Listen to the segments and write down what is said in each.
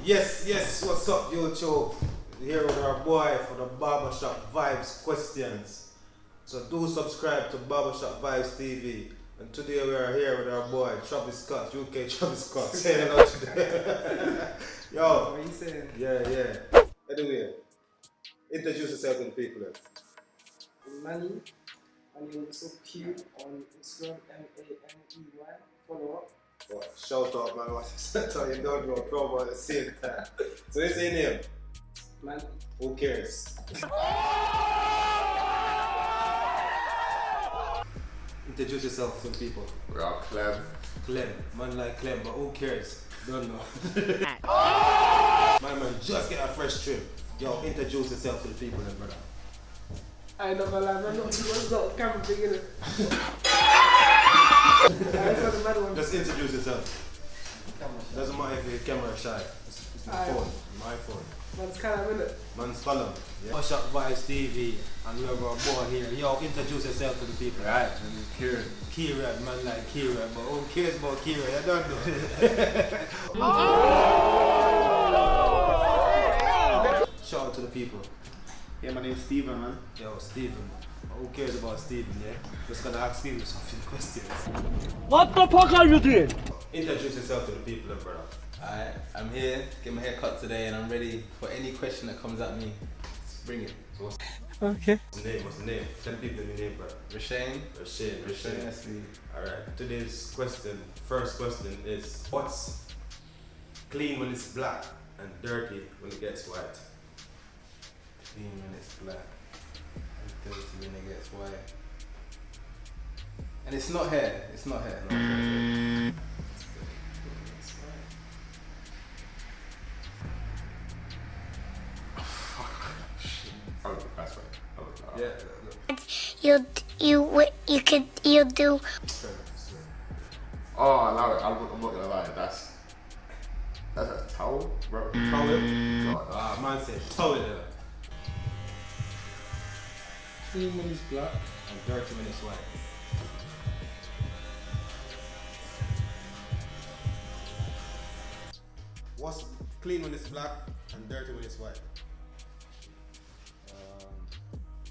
Yes, what's up, YouTube? Here with our boy for the Barbershop Vibes questions. So do subscribe to Barbershop Vibes TV. And today we are here with our boy, Travis Scott, UK Travis Scott. Saying hello today. Yo. What are you saying? Yeah. Anyway, introduce yourself to the people. I'm Manny. And you're also cute on Instagram, MANEY. Follow up. What? Shout out, man. What's you don't know promo at the same time. So what's your name? Man. Who cares? Introduce yourself to the people. We are Clem. Clem. Man like Clem, but who cares? Don't know. My man just get a fresh trim. Yo, introduce yourself to the people then, brother. I ain't not gonna lie, man. He was not a camera thing, innit? Just introduce yourself. Doesn't matter if you're camera shy. It's my phone. My phone. Man's kind of innit? Man's column. Yeah. Barbershop Vibes TV, and we have our boy here. Yo, introduce yourself to the people. Right, and Kieran. Kieran, man like Kieran, but who cares about Kieran? I don't know. Shout out to the people. Yeah, my name's Steven, man. Yo, Steven. Who cares about Steven, yeah? Just gonna ask Steven some few questions. What the fuck are you doing? Introduce yourself to the people, brother. Alright, I'm here, get my hair cut today and I'm ready for any question that comes at me. Just bring it. So what's Okay. the name? Tell people your name, brother. Rashane. Rashane. That's me. Alright, today's first question is, what's clean when it's black and dirty when it gets white? Clean when it's black and dirty when it gets white. And it's not hair, No. That's right. Yeah. You do. Oh, I love it. I'm not gonna lie. That's a towel, bro. Towel? God, Man said towel. Clean when it's black. And dirty when it's white. What's clean when it's black and dirty when it's white?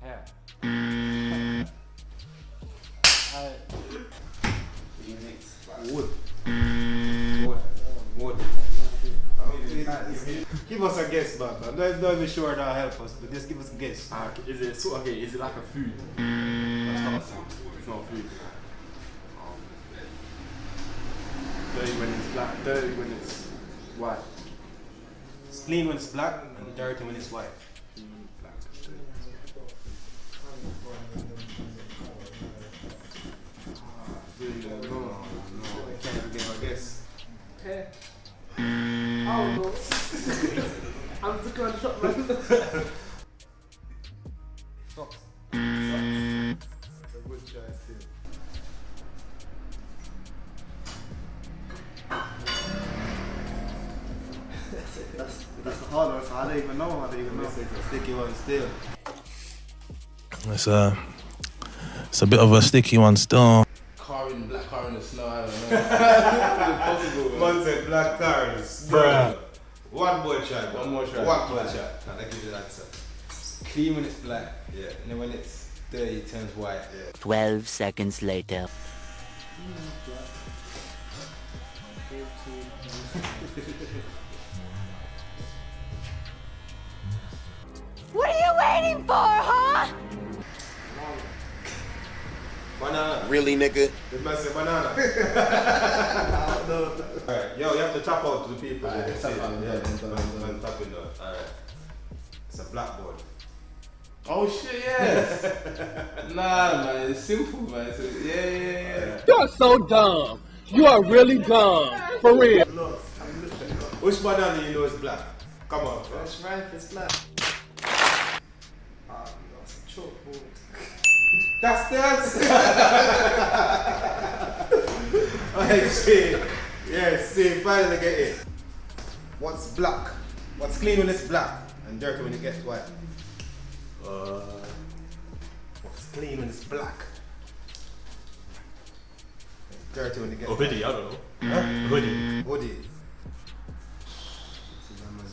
Hair. Wood. Give us a guess, man. I'm not even sure that'll help us, but just give us a guess. Is it like a food? That's not a food. It's not a food. Dirty when it's black. Dirty when it's white. It's clean when it's black and dirty when it's white. No, I can't even get my guess. Hair. I don't know. I'm just going to shop, man. Socks. That's a good choice too. That's the hard one, so I don't even know. It's a sticky one still. It's a bit of a sticky one still. Black car in the snow, I don't know. Impossible. Man said black cars. Bruh. One more try. One more try. One more try. And I give you the answer. Clean when it's black. Yeah. And then when it's dirty, it turns white. Yeah. 12 seconds later. What are you waiting for, huh? Banana. Really, nigga? The man said banana. Alright, yo, you have to tap out to the people. Alright, tap out. Man tapping out. Alright. It's a blackboard. Oh shit, yes! Nah, man, it's simple, man. Yeah. You're so dumb. You are really dumb. For real. Which banana you know is black? Come on, bro. Fresh ripe is black. That's a chalkboard. That's the answer. I see. Yes, see, finally get it. What's black? What's clean when it's black and dirty when it gets white? What's clean when it's black? Dirty when it gets A hoodie, white. I don't know. Huh? A hoodie. Hoodie.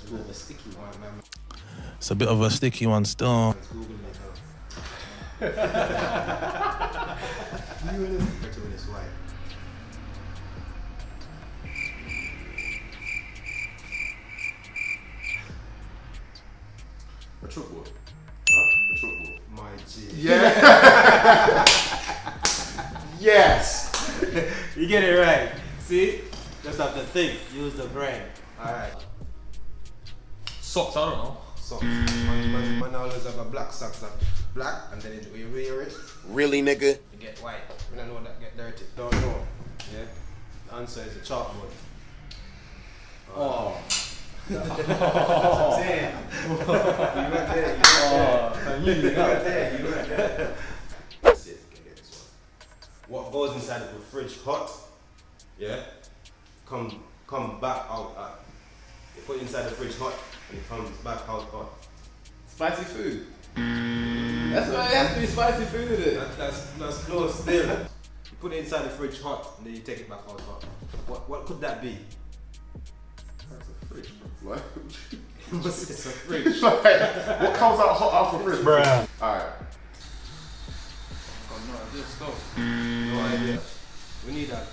Google the sticky one, man. It's a bit of a sticky one still. Let's Google it now. You and this white. A chalkboard. Huh? A chalkboard. My G. Yeah. Yes. You get it right. See? Just have to think. Use the brain. Alright. Socks, I don't know. Socks. Man always have a black socks that black and then you wear it. Really, nigga? You get white. You don't know that get dirty. Don't know. Yeah. The answer is a chalkboard. Oh. Damn. You went there. You went there. That's it. You can get this one. What goes inside of the fridge hot? Yeah. Come back out hot. You put it inside the fridge hot and it comes back out hot. Spicy food. That's why it has to be spicy food, isn't it? That's close still. You put it inside the fridge hot and then you take it back out hot. What could that be? That's a fridge. What? It's a fridge. Like, what comes out hot off a fridge? Bruh. Alright. Oh no, just go. No idea. We need a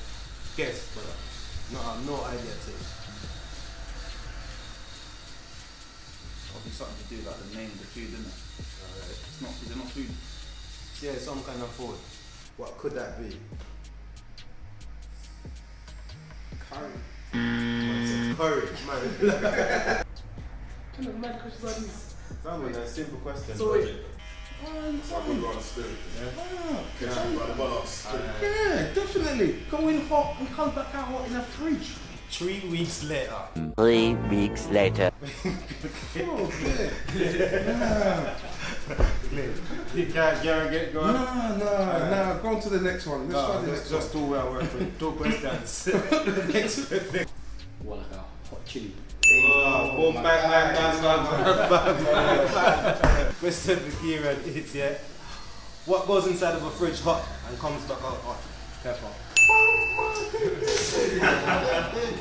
guess, brother. No idea too. It'll be something to do like the name of the food, isn't it? Alright. It's not. Is it not food? Yeah, some kind of food. What could that be? Curry. Curry, man. Kind of mad questions are these? Man, a simple question. So wait. Someone got a spoon. Yeah, definitely. Go in hot and come back out hot in the fridge. 3 weeks later. 3 weeks later. Oh, clear. You can't get going. No. Go on to the next one. Let's try the That's next just too well worked with 2 questions. Next. Well, like a hot chili. Boom, bang, bang, bang, bang, bang, bang. Question for Kieran is, yeah. What goes inside of a fridge hot and comes back out hot? Pepper.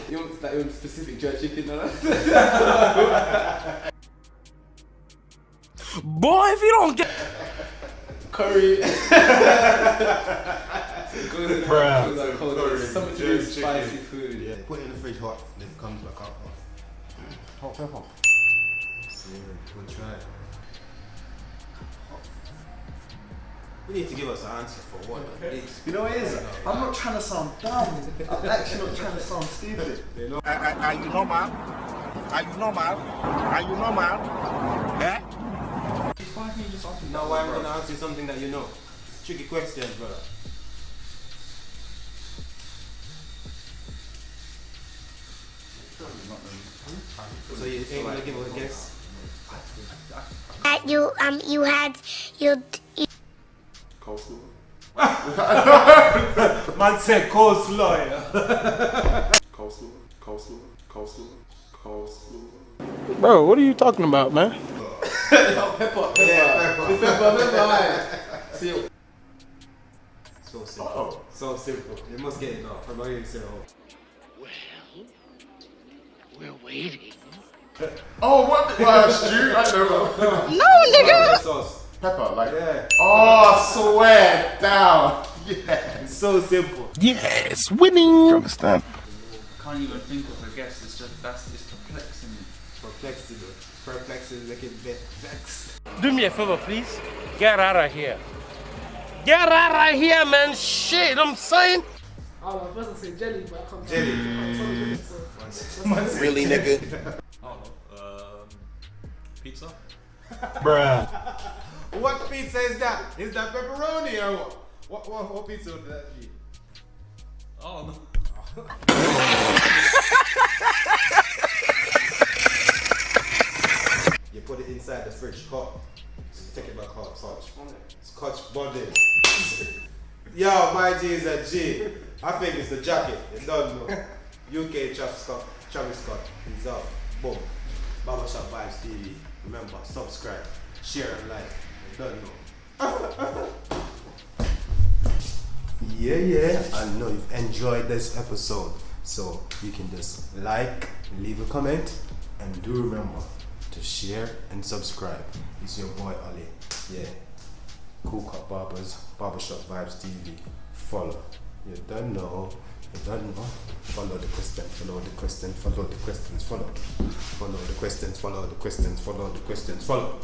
You want that one specific jerk chicken, no? Boy, if you don't get. Curry. Bruh. Something to do with spicy food. Yeah, put it in the fridge hot, then it comes back out hot. Hot pepper. We'll try. We need to give us an answer for what at least. You know what it is? I'm not trying to sound dumb. I'm actually not trying to sound stupid. Are you normal? Are you normal? Are you normal? Eh? Now why I'm gonna ask you something that you know. It's tricky questions, brother. So you ain't gonna give us a guess? You had Coleslaw. Man said coleslaw. Coleslaw. Bro, what are you talking about, man? Pepper. See, So simple. So simple. You must get it now. From here you say, oh. We're waiting. Oh, what? Stew? I know. Nigga! Sauce. Pepper, like. Yeah. Oh, swear down. Yeah. It's so simple. Yes, winning. Understand? Can't even think of a guess. It's just it's perplexing me. Perplexing, like it vexed. Do me a favor, please. Get out of here. Get out of here, man. Shit, I'm saying. I don't know, first I say jelly, but I can't Jelly. Really, nigga? I don't know. Pizza? Bruh. What pizza is that? Is that pepperoni or what? What pizza would that be? Oh no. You put it inside the fridge hot. Take it back hot. Scotch bonnet. Yo, my G is a G. I think it's the jacket. You don't know. UK Travis Scott. He's up. Boom. Barbershop Vibes TV. Remember, subscribe, share, and like. You don't know. Yeah. I know you've enjoyed this episode. So you can just like, leave a comment, and And do remember to share and subscribe. It's your boy Ali. Yeah. Cool Cut Barbers, Barbershop Vibes TV. Follow. You don't know. You don't know. Follow the questions, follow the questions, follow the questions, follow. Follow the questions, follow the questions, follow the questions, follow.